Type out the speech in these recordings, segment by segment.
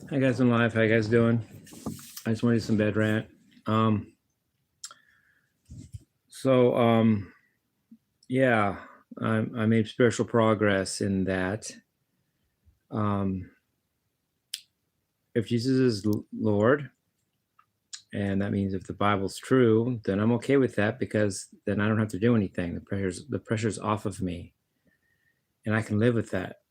Hi guys in live. How you guys doing? I just want to do some bed rant. Um, so yeah, I made spiritual progress in that. Um, if Jesus is Lord, and that means if the Bible's true, then I'm okay with that because then I don't have to do anything. The pressure's off of me, and I can live with that.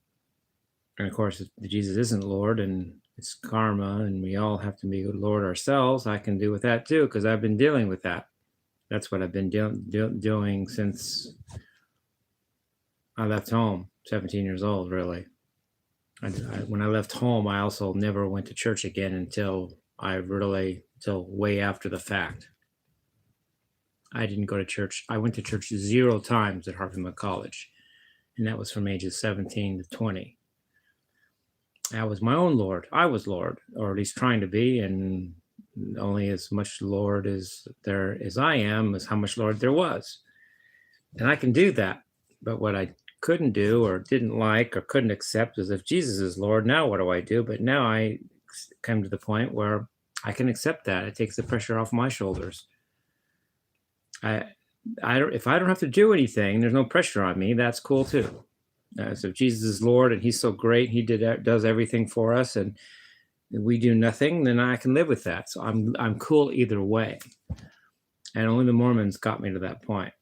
And of course, if Jesus isn't Lord and it's karma, and we all have to be Lord ourselves, I can do with that too because I've been dealing with that. That's what I've been doing since I left home, 17 years old, really. When I left home, I also never went to church again until way after the fact. I didn't go to church. I went to church 0 times at Harvey College, and that was from ages 17 to 20. I was my own Lord. I was Lord, or at least trying to be, and only as much Lord as I am is how much Lord there was. And I can do that. But what I couldn't do or didn't like or couldn't accept is if Jesus is Lord, now what do I do? But now I come to the point where I can accept that. It takes the pressure off my shoulders. If I don't have to do anything, there's no pressure on me. That's cool too. So if Jesus is Lord and he's so great, he does everything for us, and we do nothing, then I can live with that. So I'm cool either way. And only the Mormons got me to that point.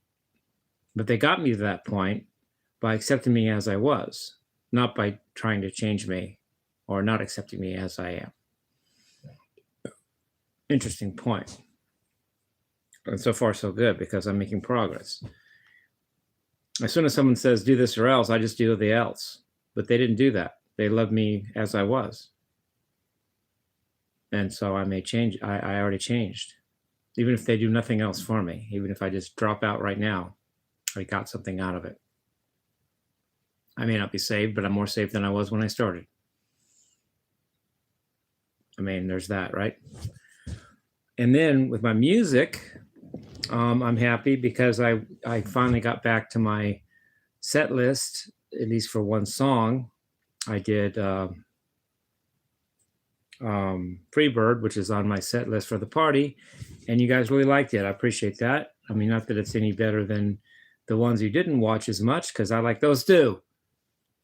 But they got me to that point by accepting me as I was, not by trying to change me or not accepting me as I am. Interesting point. And so far, so good, because I'm making progress. As soon as someone says, do this or else, I just do the else. But they didn't do that. They loved me as I was. And so I may change. I already changed. Even if they do nothing else for me, even if I just drop out right now, I got something out of it. I may not be saved, but I'm more saved than I was when I started. I mean, there's that, right? And then with my music, I'm happy because I finally got back to my set list, at least for one song. I did Freebird, which is on my set list for the party, and you guys really liked it. I appreciate that. I mean, not that it's any better than the ones you didn't watch as much, because I like those too.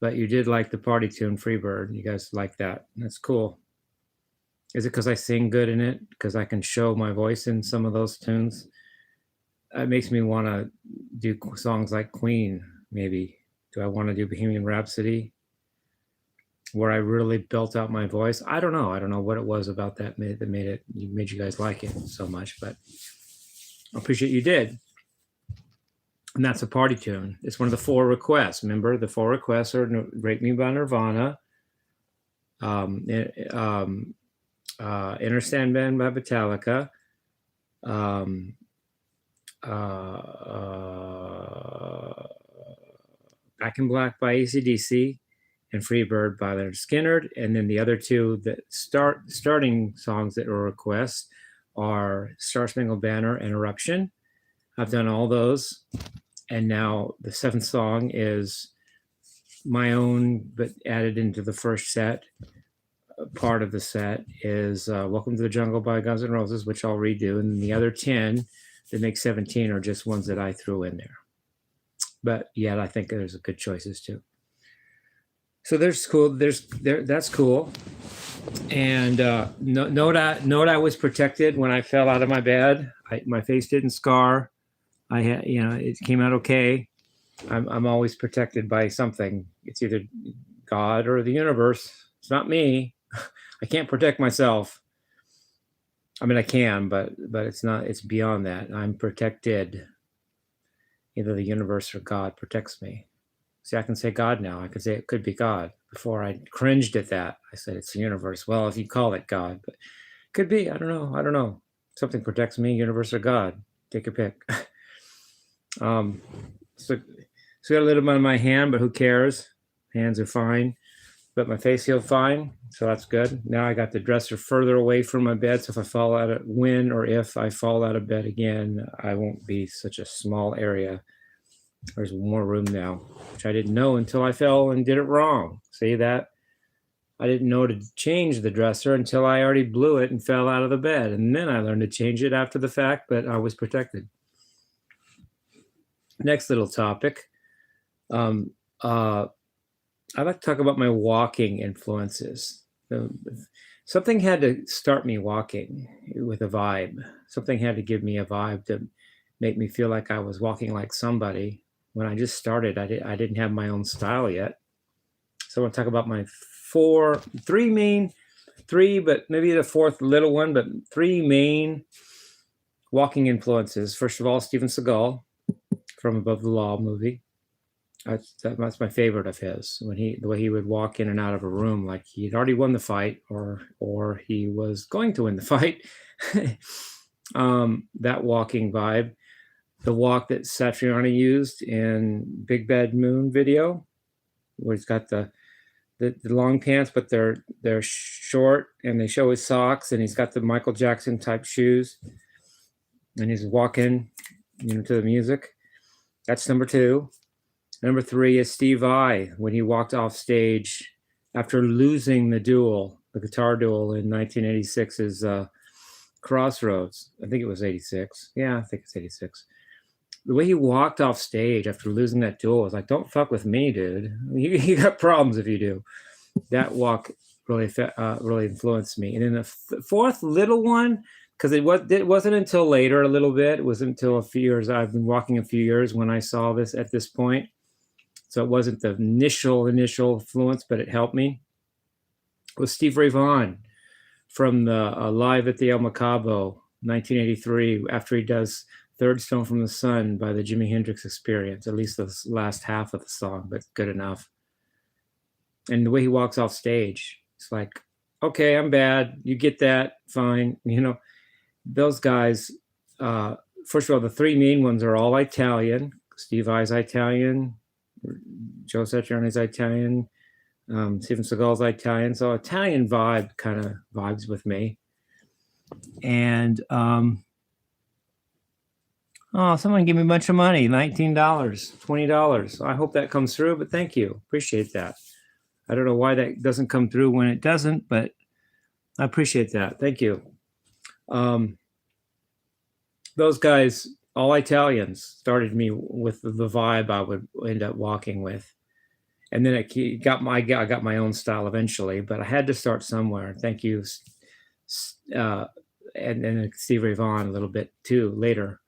But you did like the party tune, Freebird. You guys like that. That's cool. Is it because I sing good in it? Because I can show my voice in some of those tunes? It makes me want to do songs like Queen, maybe. Do I want to do Bohemian Rhapsody, where I really built out my voice? I don't know. I don't know what it was about that made you guys like it so much, but I appreciate you did. And that's a party tune. It's one of the 4 requests. Remember, the 4 requests are Rape Me by Nirvana, Inner Sandman by Metallica, Back in Black by AC/DC, and Freebird by Leonard Skinner. And then the other 2 that starting songs that were requests are Star Spangled Banner and Eruption. I've done all those. And now the 7th song is my own, but added into the first set. Part of the set is Welcome to the Jungle by Guns N' Roses, which I'll redo. And the other 10 that make 17 are just ones that I threw in there. But yet I think there's good choices too. So there's cool. That's cool. And note I was protected when I fell out of my bed. My face didn't scar. I had, it came out okay. I'm always protected by something. It's either God or the universe. It's not me. I can't protect myself. I mean, I can, but it's not. It's beyond that. I'm protected. Either the universe or God protects me. See, I can say God now. I can say it could be God. Before I cringed at that. I said it's the universe. Well, if you call it God, but it could be. I don't know. Something protects me, universe or God. Take your pick. So got a little bit on my hand, but who cares? Hands are fine, but my face healed fine, so that's good. Now I got the dresser further away from my bed, so if I fall out of if I fall out of bed again, I won't be such a small area. There's more room now, which I didn't know until I fell and did it wrong. See that? I didn't know to change the dresser until I already blew it and fell out of the bed. And then I learned to change it after the fact, but I was protected. Next little topic. I'd like to talk about my walking influences. Something had to start me walking with a vibe. Something had to give me a vibe to make me feel like I was walking like somebody. When I just started, I didn't have my own style yet. So I want to talk about my three, but maybe the fourth little one, but three main walking influences. First of all, Steven Seagal from Above the Law movie. That's my favorite of his. The way he would walk in and out of a room like he'd already won the fight, or he was going to win the fight. That walking vibe. The walk that Satriani used in Big Bad Moon video, where he's got the long pants, but they're short, and they show his socks, and he's got the Michael Jackson type shoes, and he's walking, to the music. That's number two. Number three is Steve Vai, when he walked off stage after losing the guitar duel in 1986's Crossroads. I think it was 86. Yeah, I think it's 86. The way he walked off stage after losing that duel was like, don't fuck with me, dude. You got problems if you do. That walk really influenced me. And then the fourth little one, because it wasn't until later a little bit. It wasn't until a few years. I've been walking a few years when I saw this at this point. So it wasn't the initial influence, but it helped me. It was Steve Ray Vaughan from the Live at the El Macabo, 1983, after he does Third Stone from the Sun by the Jimi Hendrix Experience, at least the last half of the song, but good enough. And the way he walks off stage, it's like, okay, I'm bad. You get that, fine. Those guys, first of all, the three main ones are all Italian. Steve Vai's Italian, Joe Satriani's Italian, Steven Seagal's Italian. So Italian vibe kind of vibes with me. And someone gave me a bunch of money, $19, $20. I hope that comes through, but thank you. Appreciate that. I don't know why that doesn't come through when it doesn't, but I appreciate that. Thank you. Those guys, all Italians, started me with the vibe I would end up walking with. And then I got my own style eventually, but I had to start somewhere. Thank you. And then Steve Ray Vaughan a little bit too later.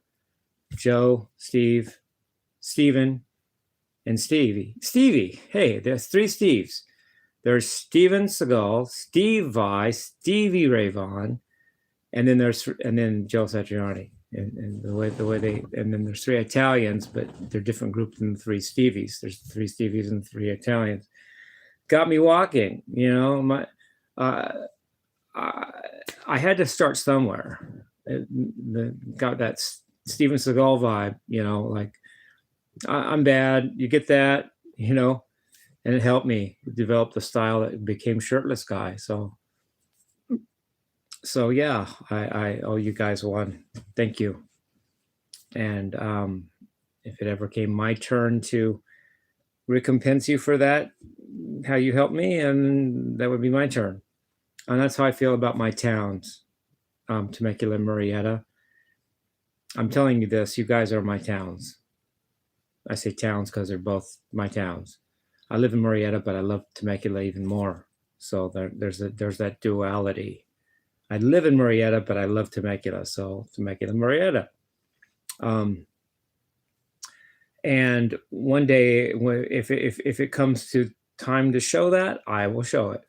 Joe, Steve, Steven, and Stevie. Stevie. Hey, there's three Steves. There's Steven Seagal, Steve Vai, Stevie Ray Vaughan, and then Joe Satriani. And the way and then there's three Italians, but they're different groups than the three Stevies. There's three Stevies and three Italians. Got me walking, I had to start somewhere. Got that Steven Seagal vibe, like I'm bad. You get that, and it helped me develop the style that became Shirtless Guy. So yeah, I owe you guys one. Thank you. And if it ever came my turn to recompense you for that, how you helped me, and that would be my turn. And that's how I feel about my towns, Temecula and Murrieta. I'm telling you this, you guys are my towns. I say towns because they're both my towns. I live in Murrieta, but I love Temecula even more. So there's that duality. I live in Murrieta, but I love Temecula. So Temecula, Murrieta. And one day, if it comes to time to show that, I will show it.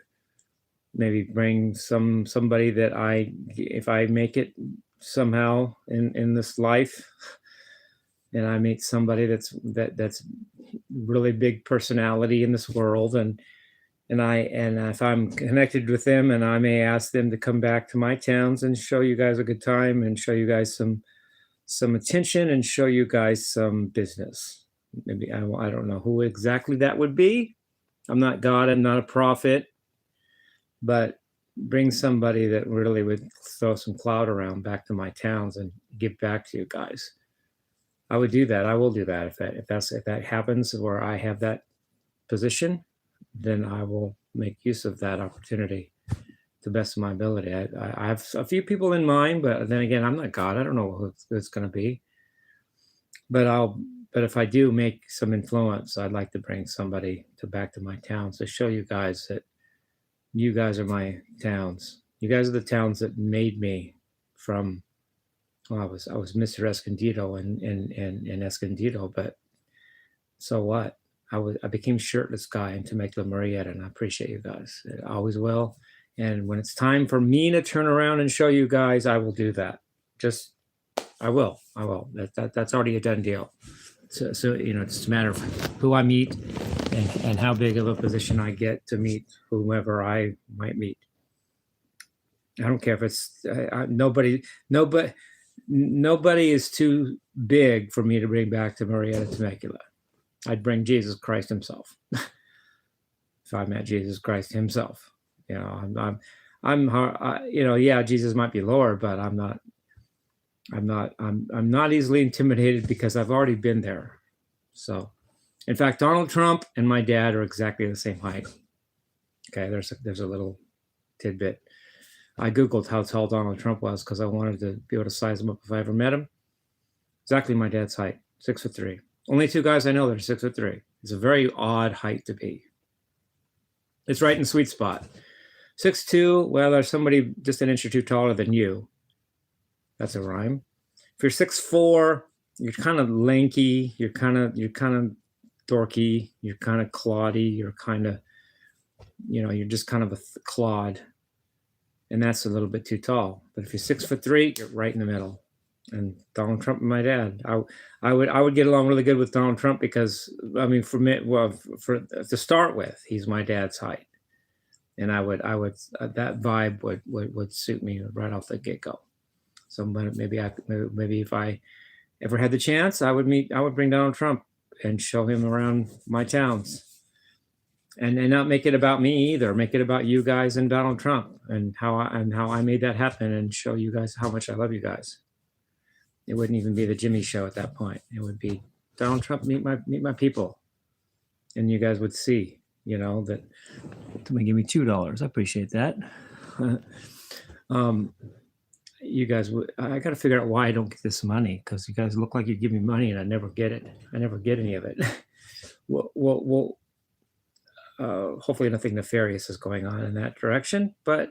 Maybe bring somebody that if I make it somehow in this life, and I meet somebody that's really big personality in this world, and if I'm connected with them, and I may ask them to come back to my towns and show you guys a good time, and show you guys some attention, and show you guys some business. Maybe I don't know who exactly that would be. I'm not God. I'm not a prophet. But bring somebody that really would throw some clout around back to my towns and give back to you guys. I would do that. I will do that if that happens, where I have that position. Then I will make use of that opportunity to the best of my ability. I have a few people in mind, but then again, I'm not God. I don't know who it's going to be. But if I do make some influence, I'd like to bring somebody back to my towns to show you guys that you guys are my towns. You guys are the towns that made me from. Well, I was Mr. Escondido in Escondido, but so what? I became Shirtless Guy in Temecula, Murrieta, and I appreciate you guys. I always will. And when it's time for me to turn around and show you guys, I will do that. Just I will. That's already a done deal. So it's just a matter of who I meet and how big of a position I get to meet whomever I might meet. I don't care if it's nobody is too big for me to bring back to Murrieta, Temecula. I'd bring Jesus Christ himself. If I met Jesus Christ himself, I'm yeah, Jesus might be Lord, but I'm not easily intimidated because I've already been there. So, in fact, Donald Trump and my dad are exactly the same height. Okay, there's a little tidbit. I Googled how tall Donald Trump was because I wanted to be able to size him up if I ever met him. Exactly my dad's height, 6'3". Only two guys I know that are 6'3". It's a very odd height to be. It's right in the sweet spot. 6'2", well, there's somebody just an inch or two taller than you. That's a rhyme. If you're 6'4", you're kind of lanky, you're kind of dorky, you're kind of cloddy, you're kind of, you're just kind of a clod. And that's a little bit too tall. But if you're 6'3", you're right in the middle. And Donald Trump and my dad, I would get along really good with Donald Trump because, I mean, to start with, he's my dad's height, and I would that vibe would suit me right off the get go. So maybe if I ever had the chance, I would bring Donald Trump and show him around my towns. And not make it about me either. Make it about you guys and Donald Trump and how I made that happen and show you guys how much I love you guys. It wouldn't even be the Jimmie show at that point. It would be Donald Trump meet my people, and you guys would see, that. Somebody give me $2. I appreciate that. You guys would. I got to figure out why I don't get this money because you guys look like you give me money and I never get it. I never get any of it. Well. Hopefully nothing nefarious is going on in that direction, but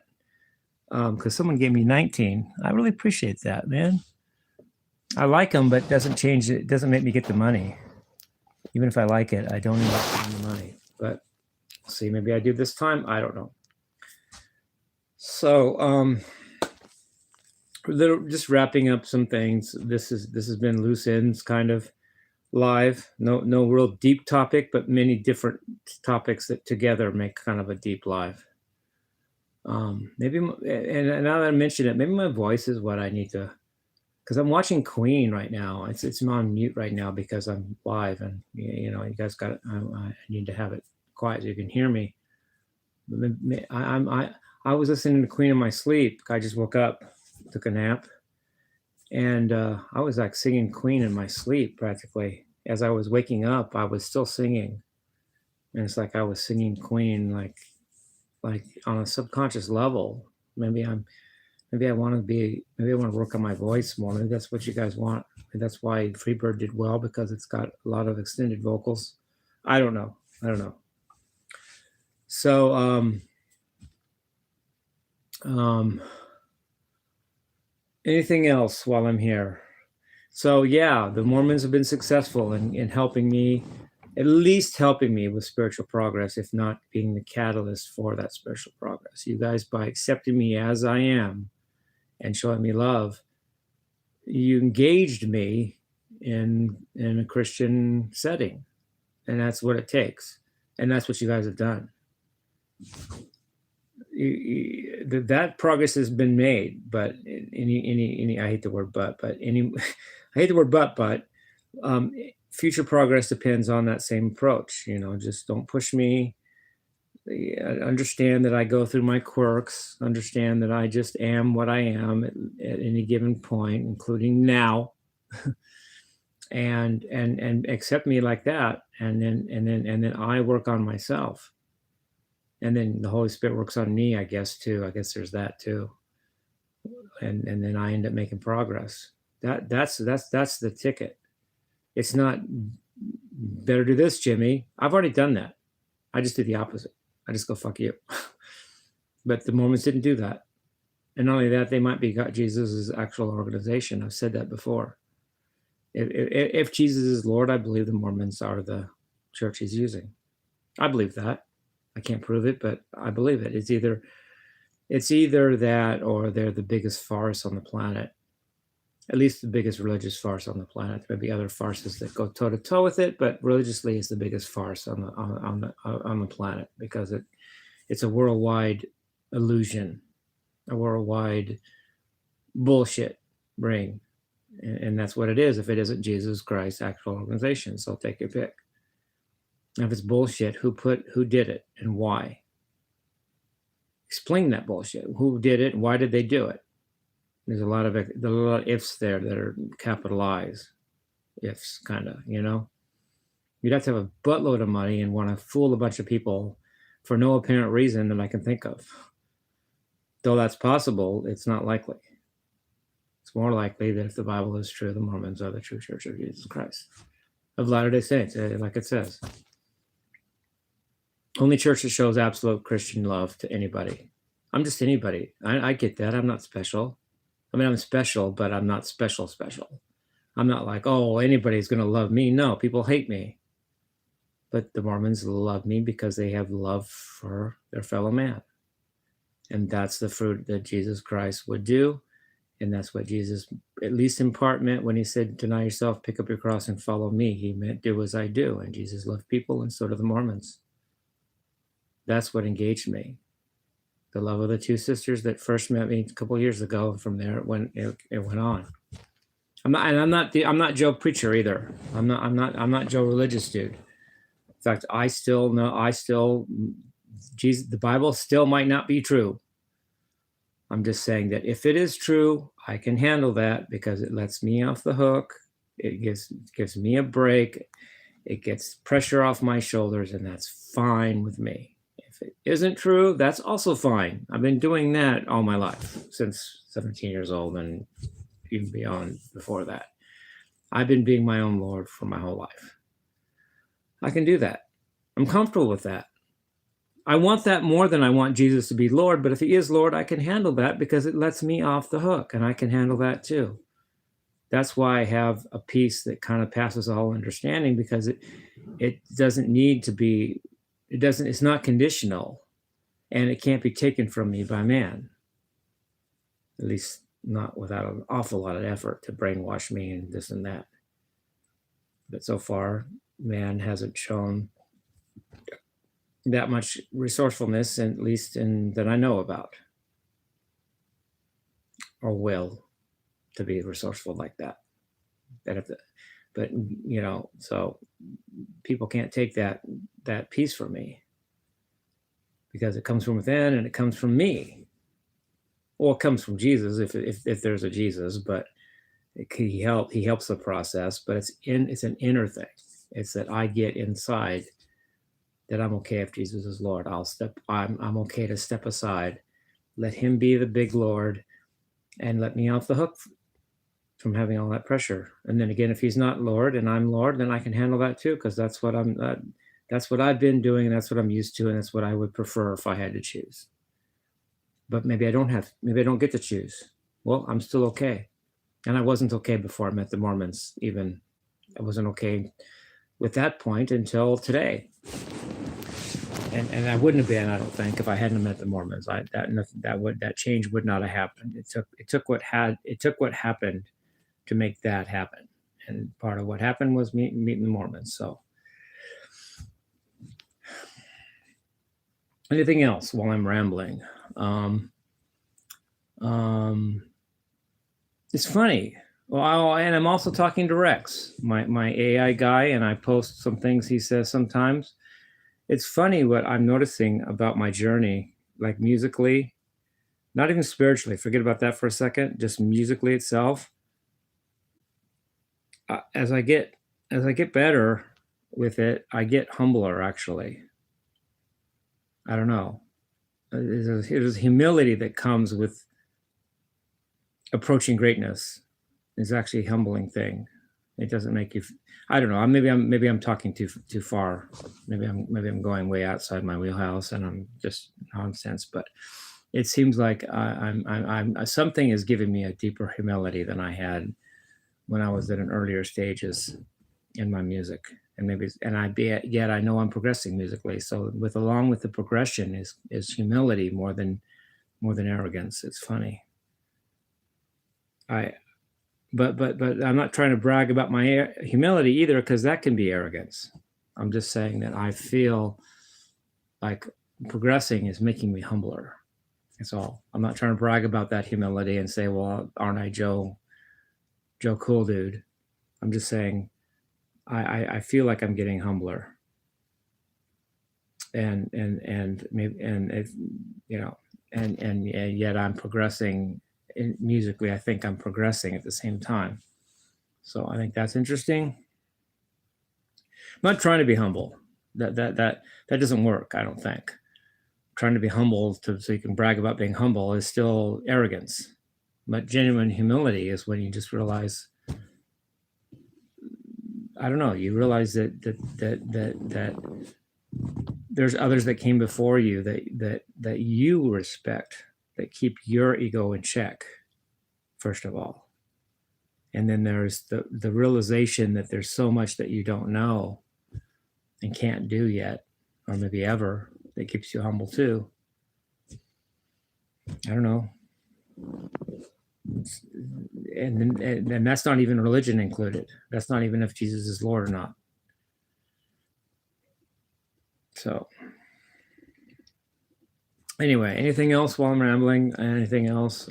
because someone gave me 19, I really appreciate that, man. I like them, but it doesn't change it. It doesn't make me get the money. Even if I like it, I don't end up getting the money. But see, maybe I do this time. I don't know. So, just wrapping up some things. This has been loose ends kind of live. No real deep topic, but many different topics that together make kind of a deep live. Maybe, and now that I mention it, maybe my voice is what I need to. Because I'm watching Queen right now. It's on mute right now because I'm live, and you guys got it. I need to have it quiet so you can hear me. I was listening to Queen in my sleep. I just woke up, took a nap, and I was like singing Queen in my sleep practically. As I was waking up, I was still singing, and it's like I was singing Queen like on a subconscious level. Maybe I want to work on my voice more. Maybe that's what you guys want. And that's why Freebird did well, because it's got a lot of extended vocals. I don't know. So, anything else while I'm here? So yeah, the Mormons have been successful in helping me, at least helping me with spiritual progress, if not being the catalyst for that spiritual progress. You guys, by accepting me as I am, and showing me love, you engaged me in a Christian setting, and that's what it takes, and that's what you guys have done. That progress has been made, but any I hate the word but I hate the word but future progress depends on that same approach. Just don't push me. Understand that I go through my quirks, understand that I just am what I am at any given point, including now, and accept me like that. And then I work on myself. And then the Holy Spirit works on me, I guess, too. I guess there's that too. And then I end up making progress. That's the ticket. It's not better do this, Jimmie. I've already done that. I just did the opposite. I just go, fuck you. But the Mormons didn't do that. And not only that, they might be Jesus' actual organization. I've said that before. If Jesus is Lord, I believe the Mormons are the church he's using. I believe that. I can't prove it, but I believe it. It's either that or they're the biggest farce on the planet. At least the biggest religious farce on the planet. There may be other farces that go toe to toe with it, but religiously, it's the biggest farce on the planet because it's a worldwide illusion, a worldwide bullshit ring, and that's what it is. If it isn't Jesus Christ's actual organization, so take your pick. If it's bullshit, who did it and why? Explain that bullshit. Who did it? Why did they do it? There's a lot of ifs there that are capitalized ifs, kind of, you know? You'd have to have a buttload of money and want to fool a bunch of people for no apparent reason that I can think of. Though that's possible, it's not likely. It's more likely that if the Bible is true, the Mormons are the true church of Jesus Christ, of Latter-day Saints, like it says. Only church that shows absolute Christian love to anybody. I'm just anybody. I get that. I'm not special. I mean, I'm special, but I'm not special. I'm not like, oh, anybody's going to love me. No, people hate me. But the Mormons love me because they have love for their fellow man. And that's the fruit that Jesus Christ would do. And that's what Jesus, at least in part, meant when he said, deny yourself, pick up your cross and follow me. He meant do as I do. And Jesus loved people, and so do the Mormons. That's what engaged me. The love of the two sisters that first met me a couple of years ago. And from there, it went on. I'm not Joe Preacher either. I'm not Joe Religious dude. In fact, Jesus, the Bible still might not be true. I'm just saying that if it is true, I can handle that because it lets me off the hook. It gives me a break. It gets pressure off my shoulders, and that's fine with me. If it isn't true, that's also fine. I've been doing that all my life, since 17 years old and even beyond before that. I've been being my own Lord for my whole life. I can do that. I'm comfortable with that. I want that more than I want Jesus to be Lord, but if he is Lord, I can handle that because it lets me off the hook, and I can handle that too. That's why I have a peace that kind of passes all understanding, because it doesn't need to be, it's not conditional, and it can't be taken from me by man. At least not without an awful lot of effort to brainwash me and this and that. But so far, man hasn't shown that much resourcefulness, at least that I know about, or will to be resourceful like that. But you know, so people can't take that piece from me because it comes from within and it comes from me. Well, it comes from Jesus if there's a Jesus, but he helps the process. But it's an inner thing. It's that I get inside that I'm okay if Jesus is Lord. I'm okay to step aside, let him be the big Lord, and let me off the hook from having all that pressure. And then again, if he's not Lord and I'm Lord, then I can handle that too, because that's what I've been doing, and that's what I'm used to, and that's what I would prefer if I had to choose. But maybe I don't get to choose. Well, I'm still okay. And I wasn't okay before I met the Mormons. Even I wasn't okay with that point until today. And I wouldn't have been, I don't think, if I hadn't met the Mormons. That change would not have happened. It took what happened to make that happen. And part of what happened was meeting the Mormons. So anything else while I'm rambling? It's funny. Well, and I'm also talking to Rex, my AI guy, and I post some things he says sometimes. It's funny what I'm noticing about my journey, like musically, not even spiritually. Forget about that for a second. Just musically itself. As I get better with it, I get humbler, actually. I don't know. There's humility that comes with approaching greatness. Is actually a humbling thing. It doesn't make you. I don't know. Maybe I'm talking too far. Maybe I'm going way outside my wheelhouse, and I'm just nonsense. But it seems like I'm something is giving me a deeper humility than I had when I was at an earlier stages in my music. And yet I know I'm progressing musically. So along with the progression is humility more than arrogance. It's funny. But I'm not trying to brag about my humility either, because that can be arrogance. I'm just saying that I feel like progressing is making me humbler. That's all. I'm not trying to brag about that humility and say, well, aren't I Joe Cool Dude? I'm just saying I feel like I'm getting humbler. And maybe, and if, you know, and yet I'm progressing musically. I think I'm progressing at the same time. So I think that's interesting. I'm not trying to be humble. That doesn't work, I don't think. Trying to be humble so you can brag about being humble is still arrogance. But genuine humility is when you just realize, I don't know, you realize that there's others that came before you that you respect, that keep your ego in check, first of all. And then there's the realization that there's so much that you don't know and can't do yet, or maybe ever, that keeps you humble too. I don't know. And that's not even religion included. That's not even if Jesus is Lord or not. So anyway, anything else while I'm rambling? Anything else?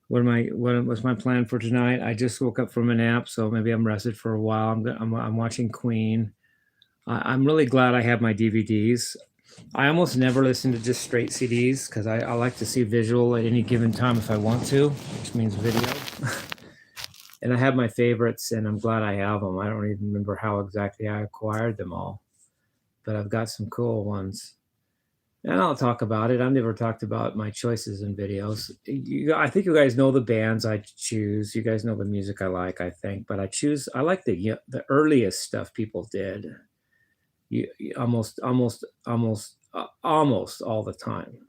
What's my plan for tonight? I just woke up from a nap, so maybe I'm rested for a while. I'm watching Queen. I'm really glad I have my DVDs. I almost never listen to just straight CDs because I like to see visual at any given time if I want to, which means video. And I have my favorites, and I'm glad I have them. I don't even remember how exactly I acquired them all, but I've got some cool ones. And I'll talk about it. I've never talked about my choices in videos. I think you guys know the bands I choose. You guys know the music I like, I think. But I like the earliest stuff people did. Almost all the time.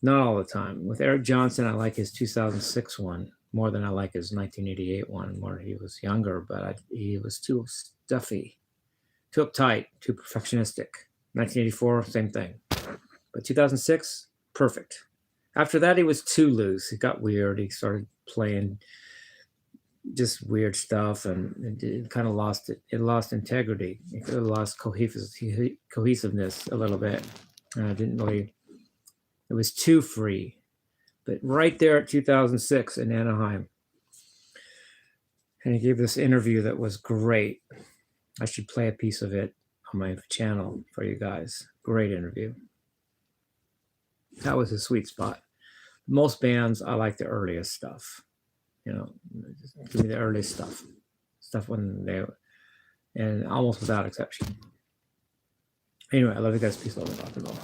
Not all the time. With Eric Johnson, I like his 2006 one more than I like his 1988 one, where he was younger, but he was too stuffy, too uptight, too perfectionistic. 1984, same thing. But 2006, perfect. After that, he was too loose. It got weird. He started playing just weird stuff, and it kind of lost it. It lost integrity. It could have lost cohesiveness a little bit. Didn't really. It was too free. But right there at 2006 in Anaheim, and he gave this interview that was great. I should play a piece of it on my channel for you guys. Great interview. That was a sweet spot. Most bands, I like the earliest stuff. You know, give me the early stuff when they, and almost without exception. Anyway, I love you guys. Peace, love, and rock and roll.